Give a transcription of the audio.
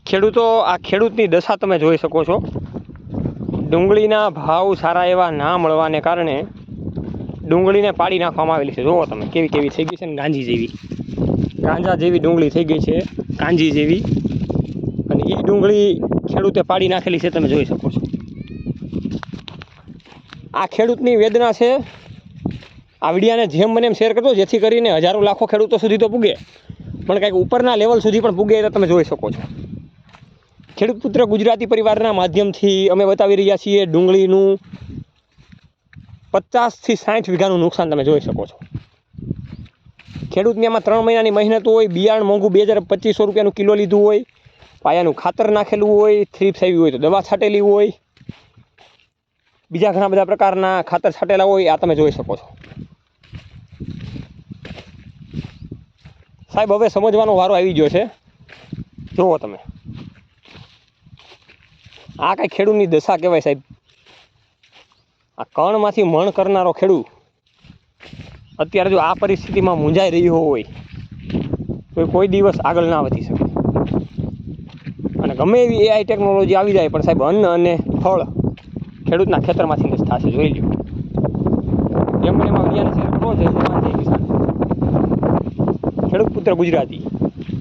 ખેડૂતો, આ ખેડૂતની દશા તમે જોઈ શકો છો. ડુંગળીના ભાવ સારા એવા ના મળવાને કારણે ડુંગળીને પાડી નાખવામાં આવેલી છે. જુઓ તમે કેવી કેવી થઈ ગઈ છે ને, ગાંજા જેવી ડુંગળી થઈ ગઈ છે, કાંજી જેવી. અને એ ડુંગળી ખેડૂતે પાડી નાખેલી છે, તમે જોઈ શકો છો. આ ખેડૂતની વેદના છે. આ વિડીયાને જેમ મને એમ શેર કરજો, જેથી કરીને હજારો લાખો ખેડૂતો સુધી તો પૂગે, પણ કંઈક ઉપરના લેવલ સુધી પણ પૂગે, તો તમે જોઈ શકો છો. ખેડૂત પુત્ર ગુજરાતી પરિવારના માધ્યમથી અમે બતાવી રહ્યા છીએ ડુંગળીનું 50 થી 60 વીઘાનું નુકસાન તમે જોઈ શકો છો. ખેડૂતને આમાં 3 મહિનાની મહેનત હોય, બિયારણ મોંઘું 2200 રૂપિયાનું કિલો લીધું હોય, પાયાનું ખાતર નાખેલું હોય, થ્રીપ્સ આવી હોય તો દવા છાંટેલી હોય, બીજા ઘણા બધા પ્રકારના ખાતર છાંટેલા હોય. આ તમે જોઈ શકો છો. સાહેબ હવે સમજવાનો વારો આવી ગયો છે. જુઓ તમે, આ કાંઈ ખેડૂતની દશા કહેવાય સાહેબ. આ કણમાંથી મણ કરનારો ખેડૂત અત્યારે જો આ પરિસ્થિતિમાં મૂંઝાઈ રહ્યો હોય તો કોઈ દિવસ આગળ ના વધી શકે. અને ગમે એવી AI ટેકનોલોજી આવી જાય પણ સાહેબ અન્ન અને ફળ ખેડૂતના ખેતરમાંથી જ થશે. જોઈ લો. જેમ પણ એમાં વિડીયાને શેર કરો. જય જવાન જય કિસાન. ખેડૂત પુત્ર ગુજરાતી.